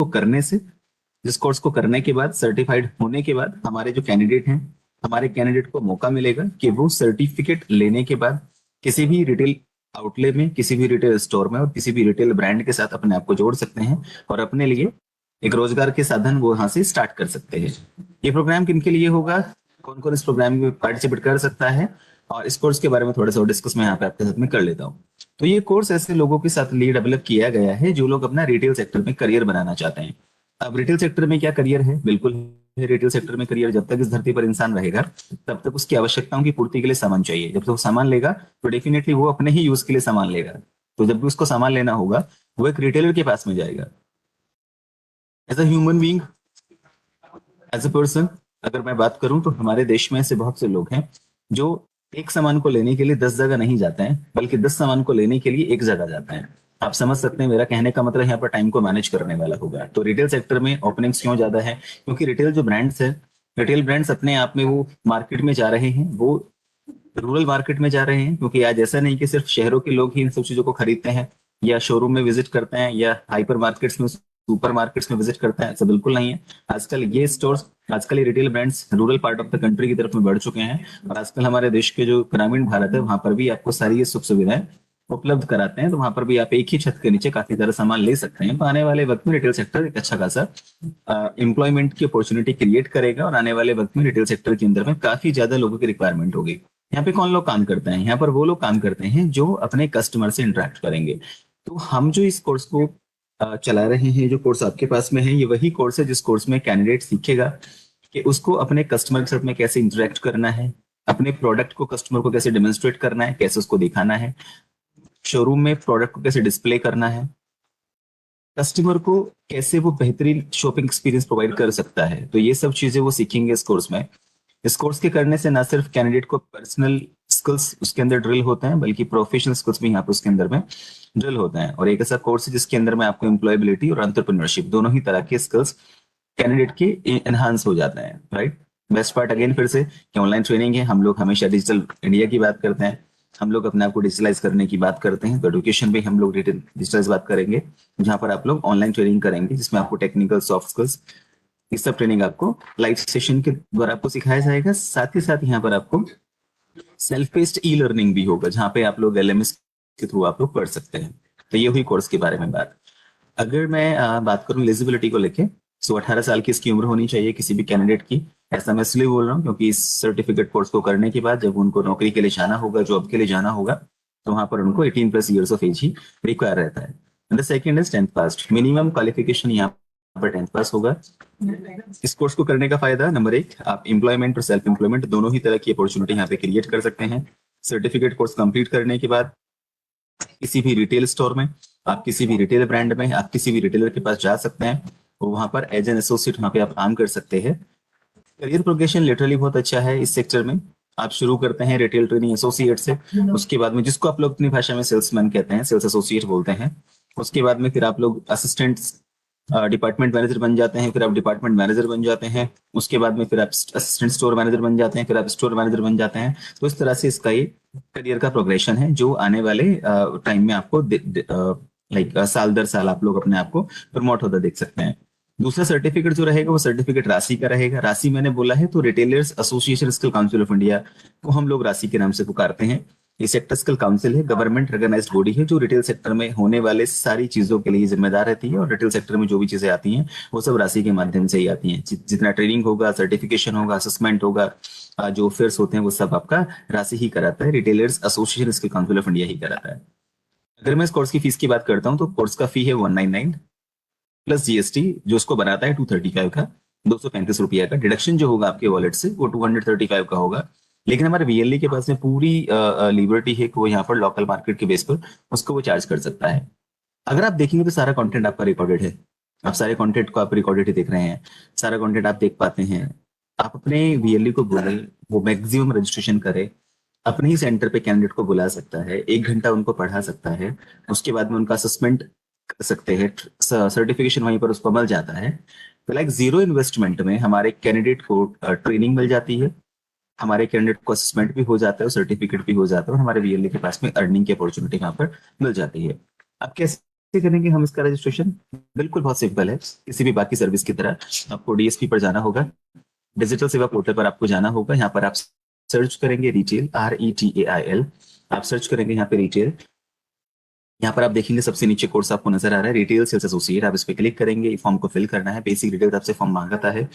को करने से, जिस कोर्स को करने के बाद, सर्टिफाइड होने के बाद हमारे जो कैंडिडेट हैं, हमारे कैंडिडेट को मौका मिलेगा कि वो सर्टिफिकेट लेने के बाद किसी भी रिटेल आउटलेट में, किसी भी रिटेल स्टोर में और किसी भी रिटेल ब्रांड के साथ अपने आप को जोड़ सकते हैं और अपने लिए एक रोजगार के साधन वो यहाँ से स्टार्ट कर सकते हैं। ये प्रोग्राम किन के लिए होगा, कौन कौन इस प्रोग्राम में पार्टिसिपेट कर सकता है, और इस कोर्स के बारे में थोड़ा सा डिस्कस मैं यहाँ पे आपके साथ में कर लेता हूँ। तो ये कोर्स ऐसे लोगों के साथ लिए डेवलप किया गया है जो लोग अपना रिटेल सेक्टर में करियर बनाना चाहते हैं। अब रिटेल सेक्टर में क्या करियर है, बिल्कुल है रिटेल सेक्टर में करियर। जब तक इस धरती पर इंसान रहेगा तब तक उसकी आवश्यकताओं की पूर्ति के लिए सामान चाहिए। जब तक वो सामान लेगा तो डेफिनेटली वो अपने ही यूज के लिए सामान लेगा। तो जब भी उसको सामान लेना होगा वो एक रिटेलर के पास में जाएगा। As a human being, as a person, अगर मैं बात करूं तो हमारे देश में ऐसे बहुत से लोग हैं जो एक सामान को लेने के लिए 10 जगह नहीं जाते हैं, बल्कि 10 सामान को लेने के लिए एक जगह जाते हैं। आप समझ सकते हैं मेरा कहने का मतलब यहाँ पर टाइम को मैनेज करने वाला होगा। तो रिटेल सेक्टर में ओपनिंग्स क्यों ज्यादा है, क्योंकि रिटेल जो ब्रांड्स है, रिटेल ब्रांड्स अपने आप में वो मार्केट में जा रहे हैं, वो रूरल मार्केट में जा रहे हैं। क्योंकि आज ऐसा नहीं कि सिर्फ शहरों के लोग ही इन सब चीजों को खरीदते हैं या शोरूम में विजिट करते हैं या हाइपर मार्केट्स में, सुपर मार्केट्स में विजिट करते हैं, ऐसा बिल्कुल नहीं है। आजकल ये स्टोर्स, आजकल ये retail brands rural part of the country की तरफ में बढ़ चुके हैं। और आजकल हमारे देश के जो ग्रामीण भारत है वहां पर भी आपको सारी ये सुख सुविधाएं उपलब्ध कराते हैं। तो वहां पर भी आप एक ही छत के नीचे काफी सारा सामान ले सकते हैं। तो आने वाले वक्त में रिटेल सेक्टर एक अच्छा खासा एम्प्लॉयमेंट की अपॉर्चुनिटी क्रिएट करेगा और आने वाले वक्त में रिटेल सेक्टर के अंदर में काफी ज्यादा लोगों की रिक्वायरमेंट होगी। यहाँ पे कौन लोग काम करते हैं, यहाँ पर वो लोग काम करते हैं जो अपने कस्टमर से इंटरेक्ट करेंगे। तो हम जो इस कोर्स को चला रहे हैं, जो कोर्स आपके पास में है, ये वही कोर्स है जिस कोर्स में कैंडिडेट सीखेगा कि उसको अपने कस्टमर के साथ में कैसे इंटरेक्ट करना है, अपने प्रोडक्ट को कस्टमर को कैसे डेमोन्स्ट्रेट करना है, कैसे उसको दिखाना है, शोरूम में प्रोडक्ट को कैसे डिस्प्ले करना है, कस्टमर को कैसे वो बेहतरीन शॉपिंग एक्सपीरियंस प्रोवाइड कर सकता है। तो ये सब चीजें वो सीखेंगे इस कोर्स में। इस कोर्स के करने से ना सिर्फ कैंडिडेट को पर्सनल स्किल्स उसके अंदर ड्रिल होते हैं, बल्कि प्रोफेशनल स्किल्स भी यहाँ पे उसके अंदर में ड्रिल होते हैं। और एक ऐसा कोर्स है जिसके अंदर में आपको एम्प्लॉयबिलिटी और एंटरप्रेन्योरशिप दोनों ही तरह के स्किल्स कैंडिडेट के एनहांस हो जाते हैं, राइट। बेस्ट पार्ट अगेन फिर से कि ऑनलाइन ट्रेनिंग है। हम लोग हमेशा डिजिटल इंडिया की बात करते हैं, हम लोग अपने आप को डिजिटलाइज करने की बात करते हैं। तो एडुकेशन भी हम लोग डिजिटलाइज बात करेंगे, जहाँ पर आप लोग ऑनलाइन ट्रेनिंग करेंगे जिसमें आपको टेक्निकल सॉफ्ट स्किल्स, ये सब ट्रेनिंग आपको लाइव सेशन के द्वारा आपको सिखाया जाएगा। साथ ही साथ यहाँ पर आपको सेल्फ पेस्ड ई लर्निंग भी होगा, जहाँ पे आप लोग एलएमएस के थ्रू आप लोग पढ़ सकते हैं। तो ये हुई कोर्स के बारे में बात। अगर मैं बात करूं एलिजिबिलिटी को लेके, तो 18 साल की इसकी उम्र होनी चाहिए किसी भी कैंडिडेट की। ऐसा मैं इसलिए बोल रहा हूँ क्योंकि इस सर्टिफिकेट कोर्स को करने के बाद जब उनको नौकरी के लिए जाना होगा, जॉब के लिए जाना होगा, तो वहां पर उनको 18+ ईयर्स ऑफ एज ही रिक्वायर रहता है। And the second is 10th pass, minimum qualification यहाँ पर 10th पास होगा। इस कोर्स को करने का फायदा, नंबर एक, आप एम्प्लॉयमेंट और सेल्फ एम्प्लॉयमेंट दोनों ही तरह की अपॉर्चुनिटी यहाँ पे क्रिएट कर सकते हैं। सर्टिफिकेट कोर्स कंप्लीट करने के बाद किसी भी रिटेल स्टोर में, आप किसी भी रिटेल ब्रांड में, आप किसी भी रिटेलर के पास जा सकते हैं और वहां पर एज एन एसोसिएट वहां पे आप काम कर सकते हैं। करियर प्रोग्रेशन लिटरली बहुत अच्छा है इस सेक्टर में। आप शुरू करते हैं रिटेल ट्रेनिंग एसोसिएट से, उसके बाद में जिसको आप लोग अपनी भाषा में सेल्समैन कहते हैं, सेल्स एसोसिएट बोलते हैं। उसके बाद में फिर आप लोग असिस्टेंट डिपार्टमेंट मैनेजर बन जाते हैं, फिर आप डिपार्टमेंट मैनेजर बन जाते हैं। उसके बाद में फिर आप असिस्टेंट स्टोर मैनेजर बन जाते हैं, फिर आप स्टोर मैनेजर बन जाते हैं। तो इस तरह से इसका ये करियर का प्रोग्रेशन है जो आने वाले टाइम में आपको लाइक साल दर साल आप लोग अपने आप को प्रमोट होता देख सकते हैं। दूसरा सर्टिफिकेट जो रहेगा वो सर्टिफिकेट राशि का रहेगा। राशि मैंने बोला है तो retailers association skill council of India को हम लोग राशि के नाम से पुकारते हैं। ये सेक्टर स्किल काउंसिल है, गवर्नमेंट रिकॉग्नाइज्ड बॉडी है जो रिटेल सेक्टर में होने वाले सारी चीजों के लिए जिम्मेदार रहती है। और रिटेल सेक्टर में जो भी चीजें आती हैं वो सब राशि के माध्यम से ही आती हैं। जितना ट्रेनिंग होगा, सर्टिफिकेशन होगा, असेसमेंट होगा, जो फेयर्स होते हैं वो सब आपका राशि ही कराता है, retailers association skill council of India ही कराता है। अगर मैं इस कोर्स की फीस की बात करता हूँ तो कोर्स का फी है 199 प्लस जीएसटी, जो उसको बनाता है 235 का, 235 रुपया का। डिडक्शन जो होगा आपके वॉलेट से वो 235 का होगा। लेकिन हमारे वीएलई के पास में पूरी लिबर्टी है कि वो यहाँ पर लोकल मार्केट के बेस पर उसको वो चार्ज कर सकता है। अगर आप देखेंगे तो सारा कंटेंट आपका रिकॉर्डेड है, आप सारे कंटेंट को आप रिकॉर्डेड ही देख रहे हैं, सारा कंटेंट आप देख पाते हैं। आप अपने वीएलई को बोले वो मैक्सिमम रजिस्ट्रेशन करे, अपने ही सेंटर पे कैंडिडेट को बुला सकता है, 1 घंटा उनको पढ़ा सकता है, उसके बाद में उनका असेसमेंट कर सकते हैं, सर्टिफिकेशन वहीं पर उसको मिल जाता है। तो लाइक जीरो इन्वेस्टमेंट में हमारे कैंडिडेट को ट्रेनिंग मिल जाती है, हमारे कैंडिडेट को असेसमेंट भी हो जाता है, सर्टिफिकेट भी हो जाता है, और हमारे वीएलए के पास में अर्निंग की अपॉर्चुनिटी वहां पर मिल जाती है। अब कैसे करेंगे हम इसका रजिस्ट्रेशन? बिल्कुल बहुत सिंपल है, किसी भी बाकी सर्विस की तरह आपको डीएसपी पर जाना होगा, डिजिटल सेवा पोर्टल पर आपको जाना होगा। यहाँ पर आप सर्च करेंगे रिटेल, RETAIL, आप सर्च करेंगे यहाँ पे रिटेल। यहाँ पर आप देखेंगे सबसे नीचे कोर्स आपको नजर आ रहा है रिटेल सेल्स एसोसिएट, आप इस पे क्लिक करेंगे, फॉर्म को फिल करना है, बेसिक डिटेल्स आपसे फॉर्म मांगता है,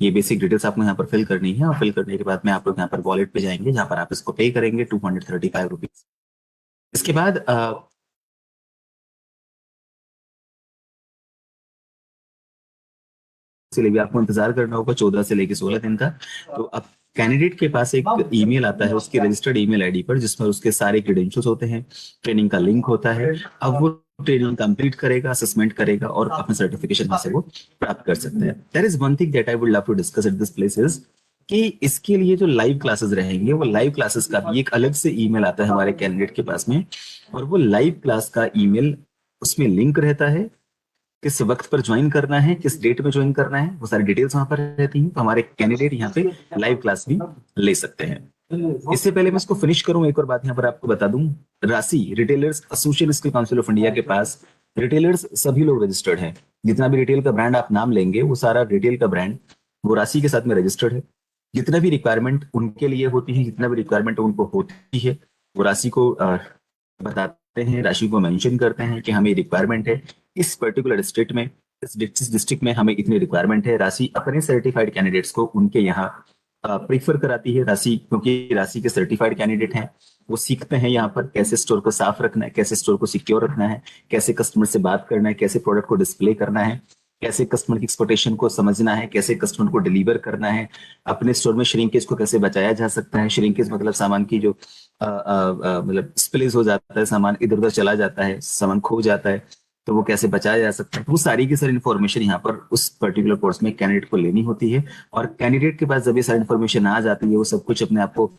ये बेसिक डिटेल्स आपको यहाँ पर फिल करनी है, और फिल करने के बाद में आप लोग यहाँ पर वॉलेट पे जाएंगे, जहाँ पर आप इसको पे करेंगे 235 रुपीज। इसके बाद से लेके आपको इंतजार करना होगा 14 से लेके 16 दिन का। तो अब कैंडिडेट के पास एक ईमेल आता है उसके रजिस्टर्ड ईमेल आईडी पर, जिसमें उसके सारे क्रेडेंशियल्स होते हैं, ट्रेनिंग का लिंक होता है। अब वो ट्रेनिंग कंप्लीट करेगा, असेसमेंट करेगा, और अपना सर्टिफिकेशन वहां से वो प्राप्त कर सकते हैं। That is one thing that I would love to discuss at this place is कि इसके लिए जो लाइव क्लासेस रहेंगे, वो लाइव क्लासेस का भी एक अलग से ईमेल आता है हमारे कैंडिडेट के पास में, और वो लाइव क्लास का ईमेल, उसमें लिंक रहता है, किस वक्त पर ज्वाइन करना है, किस डेट में ज्वाइन करना है, वो सारी डिटेल्स वहां पर रहती हैं। तो हमारे कैंडिडेट यहाँ पे लाइव क्लास भी ले सकते हैं। इससे पहले मैं इसको फिनिश करूं, एक और बात यहाँ पर आपको बता दूं, राशि retailers association skill council of India के पास रिटेलर्स सभी लोग रजिस्टर्ड हैं। जितना भी रिटेल का ब्रांड आप नाम लेंगे, वो सारा रिटेल का ब्रांड वो राशि के साथ में रजिस्टर्ड है। जितना भी रिक्वायरमेंट उनके लिए होती है, जितना भी रिक्वायरमेंट उनको होती है, वो राशि को बताते हैं, राशि को मेंशन करते हैं कि हमें रिक्वायरमेंट है इस पर्टिकुलर स्टेट में, इस डिस्ट्रिक्ट में हमें इतनी रिक्वायरमेंट है। राशि अपने सर्टिफाइड कैंडिडेट्स को उनके यहाँ प्रीफर कराती है राशि, क्योंकि राशि के सर्टिफाइड कैंडिडेट हैं। वो सीखते हैं यहाँ पर कैसे स्टोर को साफ रखना है, कैसे स्टोर को सिक्योर रखना है, कैसे कस्टमर से बात करना है, कैसे प्रोडक्ट को डिस्प्ले करना है, कैसे कस्टमर की एक्सपेक्टेशन को समझना है, कैसे कस्टमर को डिलीवर करना है, अपने स्टोर में श्रिंकेज को कैसे बचाया जा सकता है। श्रिंकेज मतलब सामान की जो मतलब स्पिलेज हो जाता है, सामान इधर उधर चला जाता है, सामान खो जाता है, तो वो कैसे बचाया जा सकता है। वो सारी की सारी इन्फॉर्मेशन यहाँ पर उस पर्टिकुलर कोर्स में कैंडिडेट को लेनी होती है। और कैंडिडेट के पास जब ये सारी इन्फॉर्मेशन आ जाती है, वो सब कुछ अपने आप को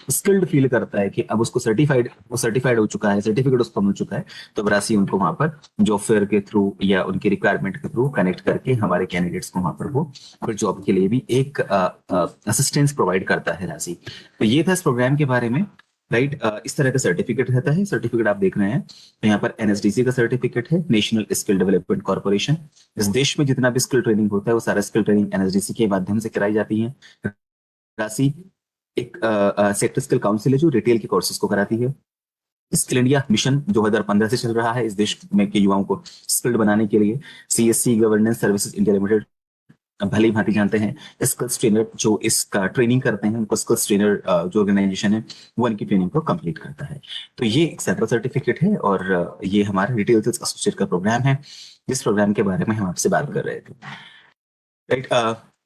स्किल्ड फील करता है कि अब उसको सर्टिफाइड हो चुका है, सर्टिफिकेट उसको मिल चुका है, तो अब राशि उनको वहां पर जॉब फेयर के थ्रू या उनकी रिक्वायरमेंट के थ्रू कनेक्ट करके हमारे कैंडिडेट्स को वहां पर वो फिर जॉब के लिए भी एक असिस्टेंस प्रोवाइड करता है राशि। तो ये था इस प्रोग्राम के बारे में। राइट, इस तरह का सर्टिफिकेट रहता है। सर्टिफिकेट आप देख रहे हैं, तो यहाँ पर एनएसडीसी का सर्टिफिकेट है, नेशनल स्किल डेवलपमेंट कॉर्पोरेशन। इस देश में जितना भी स्किल ट्रेनिंग होता है, वो सारा स्किल ट्रेनिंग एनएसडीसी के माध्यम से कराई जाती है। राशि एक सेक्टर स्किल काउंसिल है जो रिटेल के कोर्सेज को कराती है। स्किल इंडिया मिशन 2015 से चल रहा है इस देश में के युवाओं को स्किल्ड बनाने के लिए। CSC governance services India limited, भली भांति जानते हैं, स्किल्स ट्रेनर जो इसका ट्रेनिंग करते हैं, उनको स्किल्स ट्रेनर जो ऑर्गेनाइजेशन है वो इनकी ट्रेनिंग को कंप्लीट करता है। तो ये एक सैंपल सर्टिफिकेट है, और ये हमारा रिटेल सेल्स एसोसिएट का प्रोग्राम है, जिस प्रोग्राम के बारे में हम आपसे बात कर रहे थे। राइट,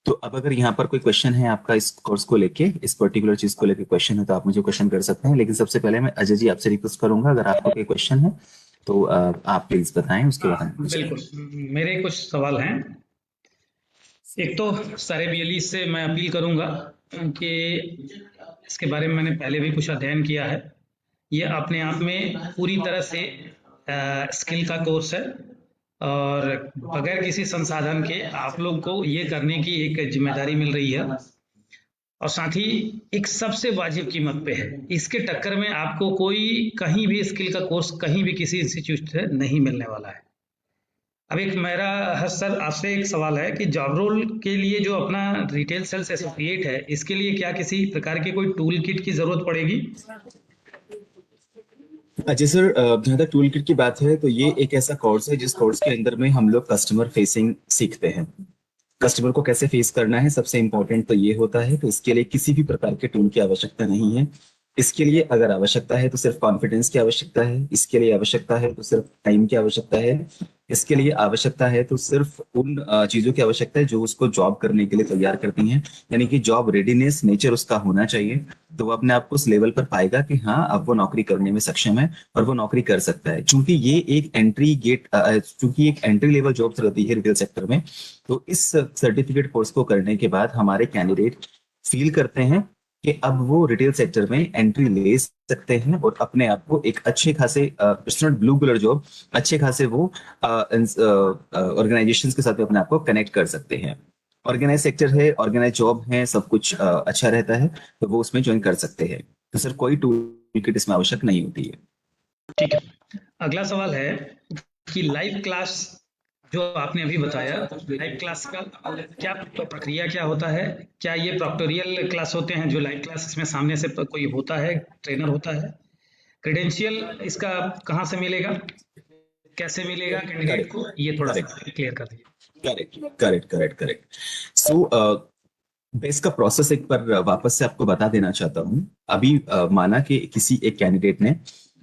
तो अब अगर यहाँ पर कोई क्वेश्चन है आपका इस कोर्स को लेके, इस पर्टिकुलर चीज को लेके क्वेश्चन है, तो आप मुझे क्वेश्चन कर सकते हैं। लेकिन सबसे पहले मैं अजय जी आपसे रिक्वेस्ट करूंगा, अगर आपको कोई क्वेश्चन है तो आप प्लीज बताएं, उसके बाद हम बिल्कुल, मेरे कुछ सवाल हैं। एक तो सारे बीएलई से मैं अपील करूंगा कि इसके बारे में मैंने पहले भी कुछ अध्ययन किया है। ये अपने आप में पूरी तरह से स्किल का कोर्स है, और बगैर किसी संसाधन के आप लोग को ये करने की एक जिम्मेदारी मिल रही है, और साथ ही एक सबसे वाजिब कीमत पे है। इसके टक्कर में आपको कोई कहीं भी स्किल का कोर्स कहीं भी किसी इंस्टीट्यूट से नहीं मिलने वाला है। अब एक मेरा सर आपसे एक सवाल है कि जॉब रोल के लिए जो अपना रिटेल सेल्स एसोसिएट है, इसके लिए क्या किसी प्रकार की कोई टूल किट की जरूरत पड़ेगी? अच्छा सर, जहाँ तक टूल किट की बात है, तो ये एक ऐसा कोर्स है जिस कोर्स के अंदर में हम लोग कस्टमर फेसिंग सीखते हैं। कस्टमर को कैसे फेस करना है, सबसे इंपॉर्टेंट तो ये होता है। तो इसके लिए किसी भी प्रकार के टूल की आवश्यकता नहीं है। इसके लिए अगर आवश्यकता है तो सिर्फ कॉन्फिडेंस की आवश्यकता है, इसके लिए आवश्यकता है तो सिर्फ टाइम की आवश्यकता है, इसके लिए आवश्यकता है तो सिर्फ उन चीजों की आवश्यकता है जो उसको जॉब करने के लिए तैयार करती हैं। यानी कि जॉब रेडीनेस नेचर उसका होना चाहिए। तो वो अपने आप को उस लेवल पर पाएगा कि हाँ, अब वो नौकरी करने में सक्षम है और वो नौकरी कर सकता है। चूंकि ये एक एंट्री गेट, चूंकि एक एंट्री लेवल जॉब्स रहती है रिटेल सेक्टर में, तो इस सर्टिफिकेट कोर्स को करने के बाद हमारे कैंडिडेट फील करते हैं कि अब वो रिटेल सेक्टर में एंट्री ले सकते हैं, और अपने आप को एक अच्छे खासे ब्लू कलर जॉब, अच्छे खासे वो ऑर्गेनाइजेशंस के साथ में अपने आप को कनेक्ट कर सकते हैं। ऑर्गेनाइज सेक्टर है, ऑर्गेनाइज जॉब है, सब कुछ अच्छा रहता है, तो वो उसमें ज्वाइन कर सकते हैं। तो सर कोई टूल किट इसमें आवश्यक नहीं होती है। ठीक है। अगला सवाल है कि लाइव क्लास जो आपने अभी बताया, लाइव क्लास का क्या प्रक्रिया क्या होता है? क्या ये प्रॉक्टोरियल क्लास होते हैं जो लाइव क्लास, इसमें सामने से कोई होता है, ट्रेनर होता है? क्रेडेंशियल इसका कहाँ से मिलेगा, कैसे मिलेगा कैंडिडेट करेक्ट, को, ये थोड़ा सा करेक्ट, क्लियर कर दीजिए। Correct, correct, correct, correct. So मैं इसका प्रोसेस एक बार वापस से आपको बता देना चाहता हूँ। अभी माना कि किसी एक कैंडिडेट ने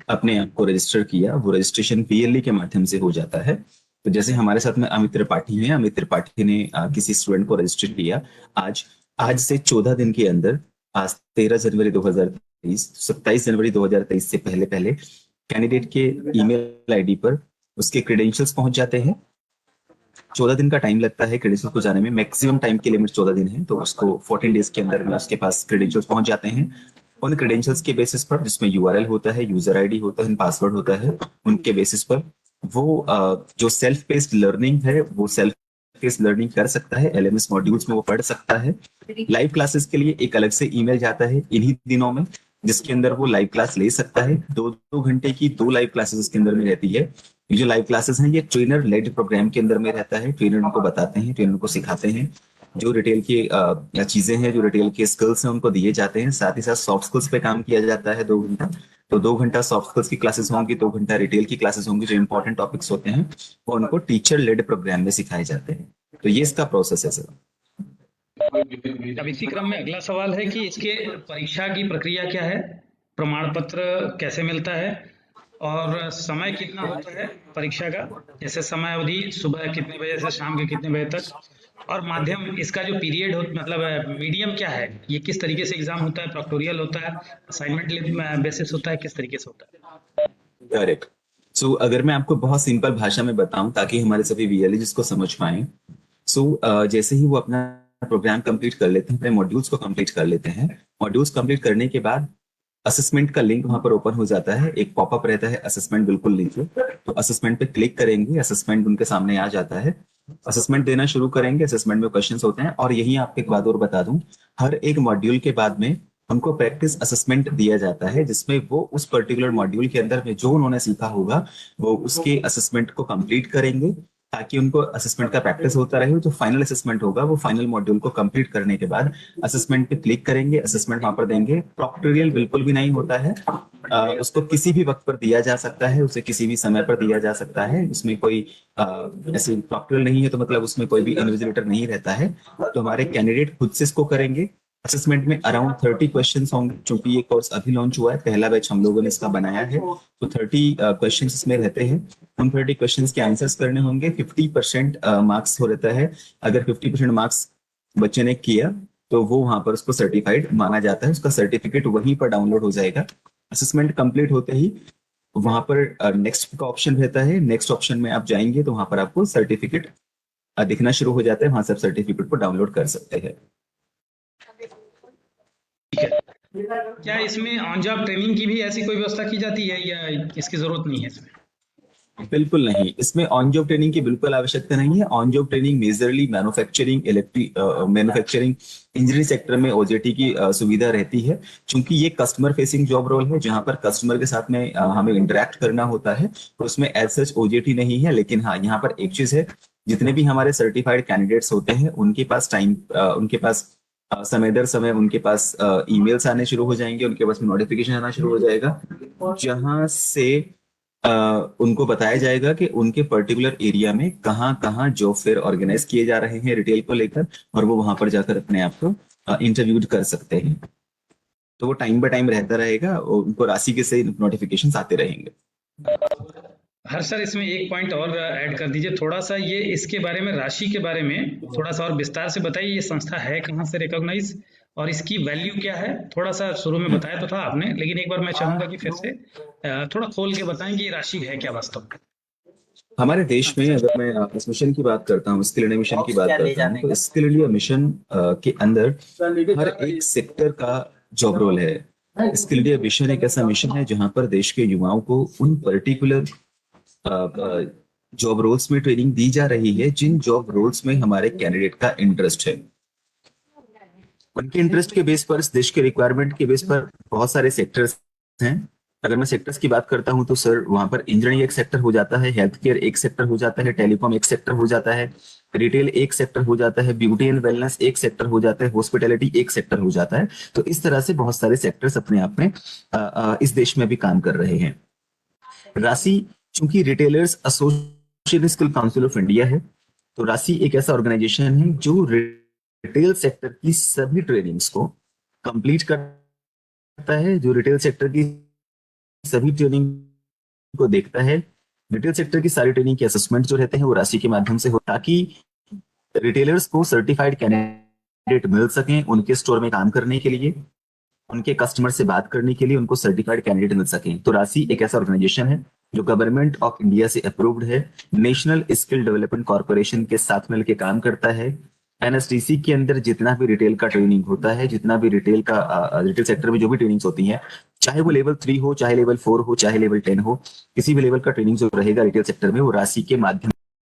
अपने आप को रजिस्टर किया, वो रजिस्ट्रेशन पीएलई के माध्यम से हो जाता है। तो जैसे हमारे साथ में अमित त्रिपाठी है, अमित त्रिपाठी ने किसी स्टूडेंट को रजिस्टर किया। आज आज से 14 दिन के अंदर, आज 13 जनवरी 2023, 27 जनवरी 2023 से पहले पहले कैंडिडेट के ईमेल आईडी पर उसके क्रेडेंशियल्स पहुंच जाते हैं। 14 दिन का टाइम लगता है क्रेडेंशियल्स को जाने में, मैक्सिमम टाइम की लिमिट 14 दिन है, तो उसको 14 डेज के अंदर में उसके पास क्रेडेंशियल्स पहुंच जाते हैं। उन क्रेडेंशियल्स के बेसिस पर, जिसमें यूआरएल होता है, यूजर आईडी होता है, पासवर्ड होता है, उनके बेसिस पर वो जो सेल्फ पेस्ड लर्निंग है, वो सेल्फ पेस्ड लर्निंग कर सकता है, एलएमएस मॉड्यूल्स में वो पढ़ सकता है। लाइव क्लासेस के लिए एक अलग से ईमेल जाता है इन्हीं दिनों में, जिसके अंदर वो लाइव क्लास ले सकता है। 2-2 घंटे की 2 लाइव क्लासेस इसके अंदर में रहती है। ये जो लाइव क्लासेस हैं, ये ट्रेनर लेड प्रोग्राम के अंदर में रहता है। ट्रेनर उनको बताते हैं, ट्रेनर को सिखाते हैं, जो रिटेल की चीजें हैं, जो रिटेल के स्किल्स हैं, उनको दिए जाते हैं। साथ ही साथ सॉफ्ट स्किल्स पे काम किया जाता है 2 घंटा। तो 2 घंटा सॉफ्ट स्किल्स की क्लासेस होंगी, 2 घंटा रिटेल की क्लासेस होंगी। जो इंपॉर्टेंट टॉपिक्स होते हैं वो उनको टीचर लेड प्रोग्राम में सिखाए जाते हैं। तो ये इसका प्रोसेस है सर। अब इसी क्रम में अगला सवाल है कि इसके परीक्षा की प्रक्रिया क्या है, प्रमाण पत्र कैसे मिलता है, और समय कितना होता है परीक्षा का? जैसे समय अवधि सुबह कितने बजे से शाम के कितने बजे तक, और माध्यम इसका जो पीरियड हो, मतलब मीडियम क्या है, ये किस तरीके से एग्जाम होता है, प्रॉक्टोरियल होता है, असाइनमेंट बेसिस होता है, किस तरीके से होता है? करेक्ट। सो अगर मैं आपको बहुत सिंपल भाषा में बताऊं ताकि हमारे सभी वीएलई जिसको समझ पाए। सो जैसे ही वो अपना प्रोग्राम कंप्लीट कर लेते हैं, अपने मॉड्यूल्स को कंप्लीट कर लेते हैं, मॉड्यूल्स कंप्लीट करने के बाद असेसमेंट का लिंक वहां पर ओपन हो जाता है। एक पॉपअप रहता है, असेसमेंट बिल्कुल नीचे। तो असेसमेंट पे क्लिक करेंगे, असेसमेंट उनके सामने आ जाता है। असेसमेंट देना शुरू करेंगे। असेसमेंट में क्वेश्चंस होते हैं, और यही आपको एक बात और बता दूं, हर एक मॉड्यूल के बाद में हमको प्रैक्टिस असेसमेंट दिया जाता है, जिसमें वो उस पर्टिकुलर मॉड्यूल के अंदर में जो उन्होंने सीखा होगा वो उसके असेसमेंट को कंप्लीट करेंगे, ताकि उनको असेसमेंट का प्रैक्टिस होता रहे। जो फाइनल असेसमेंट होगा, वो फाइनल मॉड्यूल को कंप्लीट करने के बाद असेसमेंट पे क्लिक करेंगे, असेसमेंट वहां पर देंगे। प्रॉक्टोरियल बिल्कुल भी नहीं होता है। उसको किसी भी वक्त पर दिया जा सकता है, उसे किसी भी समय पर दिया जा सकता है। उसमें कोई ऐसे प्रॉक्टोरियल नहीं है तो मतलब उसमें कोई भी इन्विजिलेटर नहीं रहता है। तो हमारे कैंडिडेट खुद से इसको करेंगे। असेसमेंट में अराउंड 30 क्वेश्चंस होंगे, क्योंकि ये कोर्स अभी लॉन्च हुआ है, पहला बैच हम लोगों ने इसका बनाया है। तो 30 क्वेश्चंस इसमें रहते हैं। उन 30 क्वेश्चंस के आंसर्स करने होंगे। 50% मार्क्स हो रहता है। अगर 50% मार्क्स बच्चे ने किया तो वो वहां पर उसको सर्टिफाइड माना जाता है। उसका सर्टिफिकेट वहीं पर डाउनलोड हो जाएगा। असेसमेंट कंप्लीट होते ही वहां पर नेक्स्ट का ऑप्शन रहता है। नेक्स्ट ऑप्शन में आप जाएंगे तो वहां पर आपको सर्टिफिकेट दिखना शुरू हो जाता है। वहां से आप सर्टिफिकेट को डाउनलोड कर सकते हैं। ठीक है। क्या इसमें ऑन जॉब ट्रेनिंग की भी ऐसी कोई व्यवस्था की जाती है, या इसकी जरूरत नहीं है इसमें? बिल्कुल नहीं, इसमें ऑन जॉब ट्रेनिंग की बिल्कुल आवश्यकता नहीं है। On job training majorly manufacturing, manufacturing, engineering sector में ओजेटी की सुविधा रहती है। क्योंकि ये कस्टमर फेसिंग जॉब रोल है, जहां पर कस्टमर के साथ में हमें इंटरेक्ट करना होता है। तो उसमें एज सच ओजेटी नहीं है। लेकिन हाँ, यहाँ पर एक चीज है, जितने भी हमारे सर्टिफाइड कैंडिडेट्स होते हैं उनके पास उनके पास समय दर समय उनके पास ईमेल्स आने शुरू हो जाएंगे, उनके पास नोटिफिकेशन आना शुरू हो जाएगा, जहां से अ, उनको बताया जाएगा कि उनके पर्टिकुलर एरिया में कहाँ कहाँ जॉब फेयर ऑर्गेनाइज किए जा रहे हैं रिटेल को लेकर, और वो वहां पर जाकर अपने आप को इंटरव्यू कर सकते हैं। तो वो टाइम बाय टाइम रहता रहेगा और उनको राशि के से नोटिफिकेशन आते रहेंगे। हर सर, इसमें एक पॉइंट और ऐड कर दीजिए थोड़ा सा, ये इसके बारे में, राशि के बारे में थोड़ा सा और विस्तार से बताइए। ये संस्था है कहाँ से रिकॉग्नाइज, और इसकी वैल्यू क्या है? थोड़ा सा शुरू में बताया तो था आपने, लेकिन एक बार मैं चाहूंगा कि फिर से थोड़ा खोल के बताएं कि ये राशि है क्या वास्तव में। हमारे देश में अगर मैं इस मिशन की बात करता हूँ, स्किल इंडिया मिशन की बात करता हूँ, तो स्किल इंडिया मिशन के अंदर हर एक सेक्टर का जॉब रोल है। स्किल इंडिया मिशन एक ऐसा मिशन है जहां पर देश के युवाओं को उन पर्टिकुलर जॉब रोल्स में ट्रेनिंग दी जा रही है जिन जॉब रोल्स में हमारे कैंडिडेट का इंटरेस्ट है। उनके इंटरेस्ट के बेस पर, इस देश के रिक्वायरमेंट के बेस पर बहुत सारे सेक्टर्स हैं। अगर मैं सेक्टर्स की बात करता हूं तो सर वहां पर इंजीनियरिंग एक सेक्टर हो जाता है, हेल्थ केयर एक सेक्टर हो जाता है, टेलीकॉम एक सेक्टर हो जाता है, रिटेल एक सेक्टर हो जाता है, ब्यूटी एंड वेलनेस एक सेक्टर हो जाता है, हॉस्पिटैलिटी एक सेक्टर हो जाता है। तो इस तरह से बहुत सारे सेक्टर्स अपने आप में इस देश में भी काम कर रहे हैं। राशि, चूंकि retailers association skill council of India है, तो राशि एक ऐसा ऑर्गेनाइजेशन है जो रिटेल सेक्टर की सभी ट्रेनिंग्स को कंप्लीट करता है, जो रिटेल सेक्टर की सभी ट्रेनिंग को देखता है। रिटेल सेक्टर की सारी ट्रेनिंग के असेसमेंट जो रहते हैं वो राशि के माध्यम से हो, ताकि रिटेलर्स को सर्टिफाइड कैंडिडेट मिल सकें उनके स्टोर में काम करने के लिए, उनके कस्टमर से बात करने के लिए उनको सर्टिफाइड कैंडिडेट मिल सके। तो राशि एक ऐसा ऑर्गेनाइजेशन है जो गवर्नमेंट ऑफ इंडिया से अप्रूव्ड है, नेशनल स्किल डेवलपमेंट कॉर्पोरेशन के साथ मिलकर काम करता है। एनएसडीसी के अंदर जितना भी रिटेल का ट्रेनिंग होता है, जितना भी रिटेल सेक्टर में जो भी ट्रेनिंग्स होती हैं, चाहे वो लेवल 3 हो, चाहे लेवल 4 हो, चाहे लेवल 10 हो, किसी भी लेवल का ट्रेनिंग जो रहेगा रिटेल सेक्टर में वो राशि के माध्यम